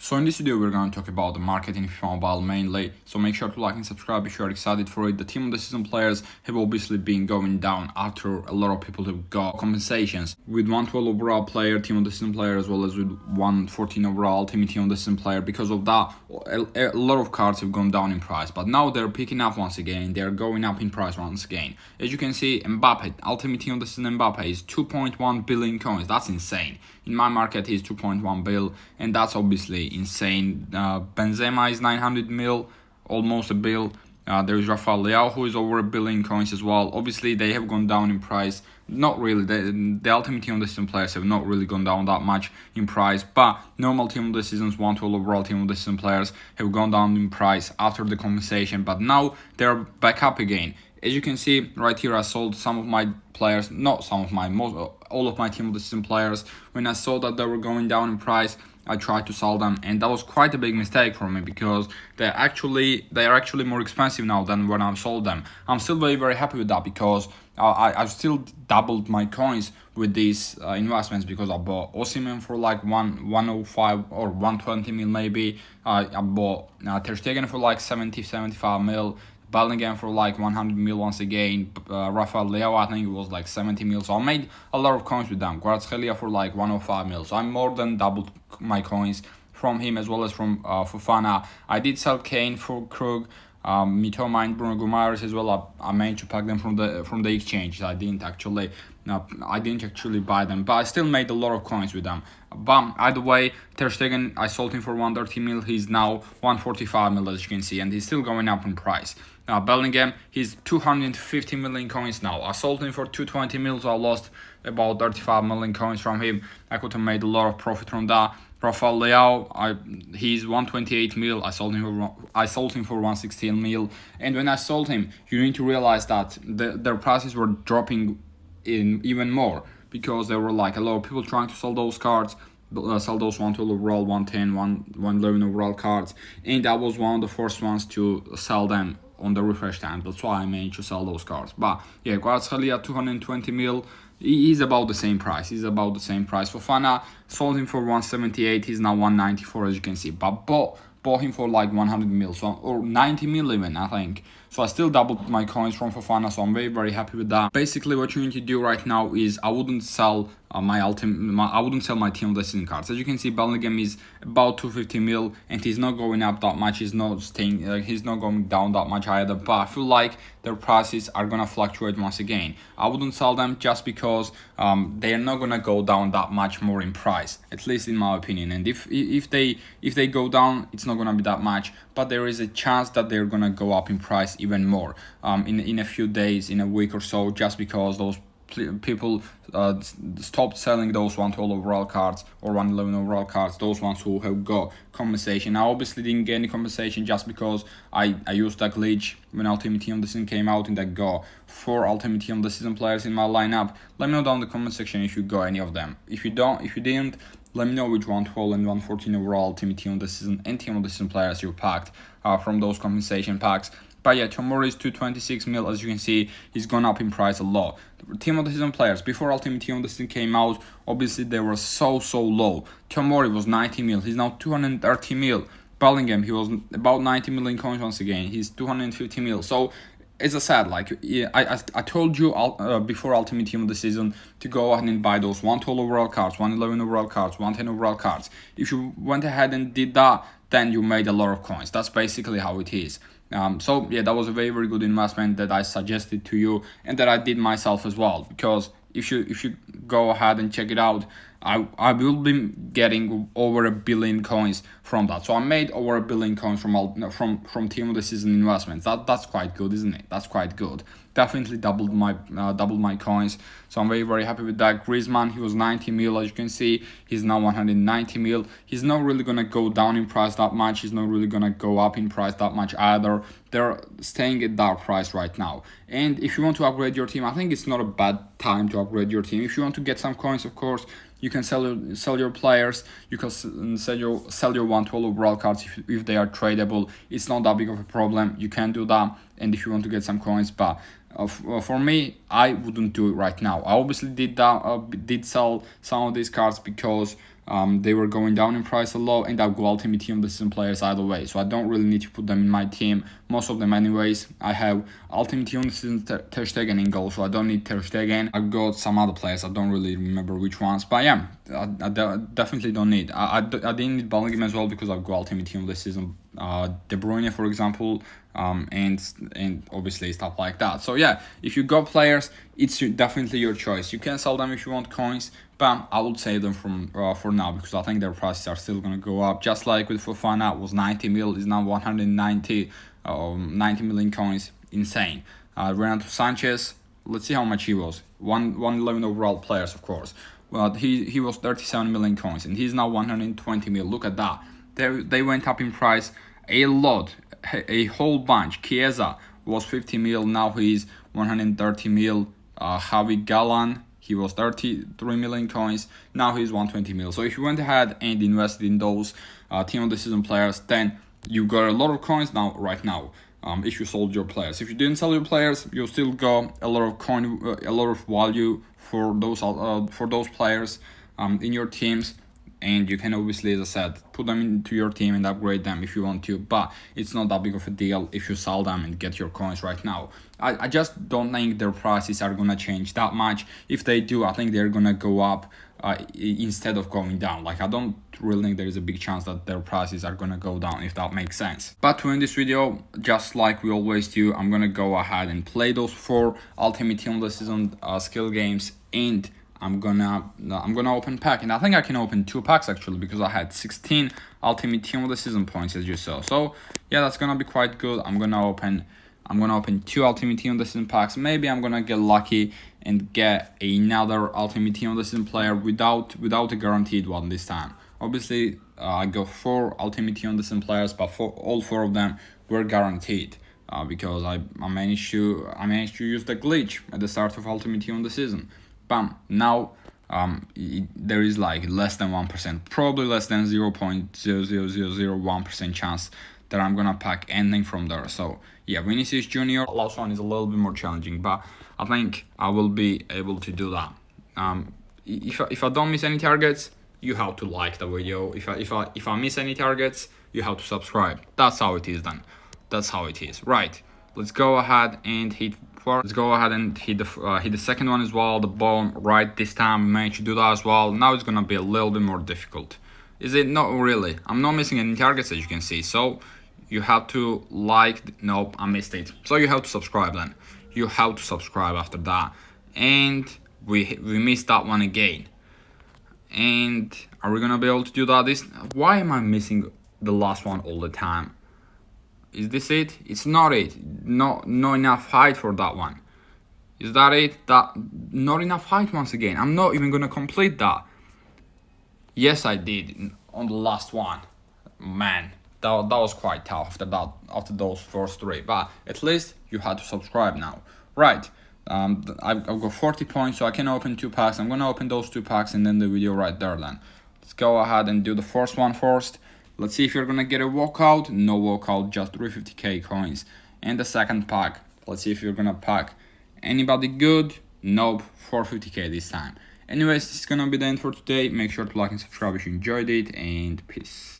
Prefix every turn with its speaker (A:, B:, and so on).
A: So in this video, we're going to talk about the market in FIFA Mobile mainly. So make sure to like and subscribe if you're excited for it. The team of the season players have obviously been going down after a lot of people have got compensations. With 112 overall player, team of the season player, as well as with 114 overall ultimate team of the season player. Because of that, a lot of cards have gone down in price. But now they're picking up once again. They're going up in price once again. As you can see, Mbappe, ultimate team of the season Mbappe is 2.1 billion coins. That's insane. In my market, he's 2.1 bill, and that's obviously insane. Benzema is 900 mil, almost a bill. There's Rafael Leao, who is over a billion coins as well. Obviously, they have gone down in price. Not really. The ultimate team of the season players have not really gone down that much in price, but normal team of the season's 112 overall team of the season players have gone down in price after the compensation, but now they're back up again. As you can see right here, I sold some of my players, not some of my, all of my team of the season players. When I saw that they were going down in price, I tried to sell them, and that was quite a big mistake for me because they are actually more expensive now than when I sold them. I'm still very happy with that because I've still doubled my coins with these investments because I bought Osimhen for like 105 or 120 mil maybe. I bought Ter Stegen for like 75 mil. Bellingham for like 100 mil once again. Rafael Leao, I think it was like 70 mil. So I made a lot of coins with them. Kvaratskhelia for like 105 mil. So I more than doubled my coins from him as well as from Fofana. I did sell Kane for Krug, Mitoma and Bruno Guimaraes as well. I managed to pack them from the exchange. I didn't actually buy them, but I still made a lot of coins with them. But either way, Ter Stegen, I sold him for 130 mil. He's now 145 mil, as you can see, and he's still going up in price. Bellingham, he's 250 million coins now. I sold him for 220 mil, so I lost about 35 million coins from him. I could have made a lot of profit from that. Rafael Leao, he's 128 mil. I sold him for 116 mil. And when I sold him, you need to realize that their prices were dropping in even more because there were like a lot of people trying to sell those cards, sell those 112 overall, 110, 111 overall cards, and I was one of the first ones to sell them on the refresh time. That's why I managed to sell those cards. But yeah, Kvaratskhelia 220 mil. He's about the same price. Fofana, sold him for 178. He's now 194, as you can see. But bought him for like 100 mil, so, or 90 mil even, I think. So I still doubled my coins from Fofana, so I'm very happy with that. Basically, what you need to do right now is I wouldn't sell my team of the season cards. As you can see, Bellingham is about 250 mil, and he's not going up that much. He's not going down that much either. But I feel like their prices are gonna fluctuate once again. I wouldn't sell them just because they are not gonna go down that much more in price, at least in my opinion. And if they go down, it's not gonna be that much, but there is a chance that they're gonna go up in price even more in a few days, in a week or so, just because those people stopped selling those 112 overall cards or 111 overall cards, those ones who have got compensation. I obviously didn't get any compensation just because I used that glitch when Ultimate Team of the Season came out, and I got 4 Ultimate Team of the Season players in my lineup. Let me know down in the comment section if you got any of them. If you didn't, let me know which 112 and 114 overall Ultimate Team of the Season and Team of the Season players you packed from those compensation packs. But yeah, Tomori is 226 mil. As you can see, he's gone up in price a lot. The Team of the Season players, before Ultimate Team of the Season came out, obviously they were so low. Tomori was 90 mil. He's now 230 mil. Bellingham, he was about 90 million coins once again. He's 250 mil. So as I said, like I told you before Ultimate Team of the Season to go ahead and buy those 112 overall cards, 111 overall cards, 110 overall cards. If you went ahead and did that, then you made a lot of coins. That's basically how it is. So yeah, that was a very good investment that I suggested to you and that I did myself as well, because if you go ahead and check it out, I will be getting over 1 billion coins from that. So I made over 1 billion coins from Team of the Season investments. That's quite good, isn't it? That's quite good. Definitely doubled my coins. So I'm very happy with that. Griezmann, he was 90 mil, as you can see. He's now 190 mil. He's not really gonna go down in price that much. He's not really gonna go up in price that much either. They're staying at that price right now. And if you want to upgrade your team, I think it's not a bad time to upgrade your team. If you want to get some coins, of course, you can sell your players. You can sell your 112 overall cards if they are tradable. It's not that big of a problem. You can do that. And if you want to get some coins, but for me, I wouldn't do it right now. I obviously did sell some of these cards because they were going down in price a lot, and I've got ultimate team of the season players either way, so I don't really need to put them in my team, most of them anyways. I have ultimate team of the season Ter Stegen in goal, so I don't need Ter Stegen. I've got some other players, I don't really remember which ones, but yeah, I definitely don't need. I didn't need Bellingham as well because I've got ultimate team of the season De Bruyne, for example, and obviously stuff like that. So yeah, if you got players, it's definitely your choice. You can sell them if you want coins, but I would save them for now because I think their prices are still gonna go up. Just like with Fofana, was 90 mil, is now 190, 90 million coins, insane. Renato Sanchez, let's see how much he was. 111 overall players, of course. Well, he was 37 million coins, and he's now 120 mil. Look at that. They went up in price a lot, a whole bunch. Chiesa was 50 mil, now he's 130 mil. Javi Gallan, he was 33 million coins, now he's 120 mil. So if you went ahead and invested in those team of the season players, then you got a lot of coins now, right now. If you sold your players, if you didn't sell your players, you still got a lot of coin, a lot of value for those players in your teams. And you can obviously, as I said, put them into your team and upgrade them if you want to, but it's not that big of a deal if you sell them and get your coins right now. I just don't think their prices are gonna change that much. If they do, I think they're gonna go up instead of going down. Like, I don't really think there is a big chance that their prices are gonna go down, if that makes sense. But to end this video, just like we always do, I'm gonna go ahead and play those 4 Ultimate Team of the Season skill games, and I'm gonna open pack, and I think I can open 2 packs actually because I had 16 Ultimate Team of the Season points, as you saw. So yeah, that's gonna be quite good. I'm gonna open 2 Ultimate Team of the Season packs. Maybe I'm gonna get lucky and get another Ultimate Team of the Season player without a guaranteed one this time. Obviously, I got 4 Ultimate Team of the Season players, but all 4 of them were guaranteed because I managed to use the glitch at the start of Ultimate Team of the Season. Bam. Now there is like less than 1%, probably less than 0.00001% chance that I'm gonna pack anything from there. So yeah, Vinicius Junior, last one is a little bit more challenging, but I think I will be able to do that. If I don't miss any targets, you have to like the video. If I miss any targets, you have to subscribe. That's how it is then. That's how it is. Right. Let's go ahead and hit the second one as well, the bottom right. This time I managed to do that as well. Now it's gonna be a little bit more difficult. Is it? Not really. I'm not missing any targets, as you can see. So you have to like. Nope, I missed it. So you have to subscribe then. You have to subscribe after that. And we missed that one again. And are we gonna be able to do that? Why am I missing the last one all the time? Is this it? It's not it. Not enough height for that one. Is that it? Not enough height once again. I'm not even gonna complete that. Yes, I did on the last one. Man, that was quite tough after those first 3. But at least you had to subscribe now. Right. I've got 40 points, so I can open 2 packs. I'm gonna open those 2 packs and then the video right there then. Let's go ahead and do the first one first. Let's see if you're gonna get a walkout. No walkout, just 350k coins. And the second pack, let's see if you're gonna pack anybody good. Nope, 450k this time. Anyways, this is gonna be the end for today. Make sure to like and subscribe if you enjoyed it, and peace.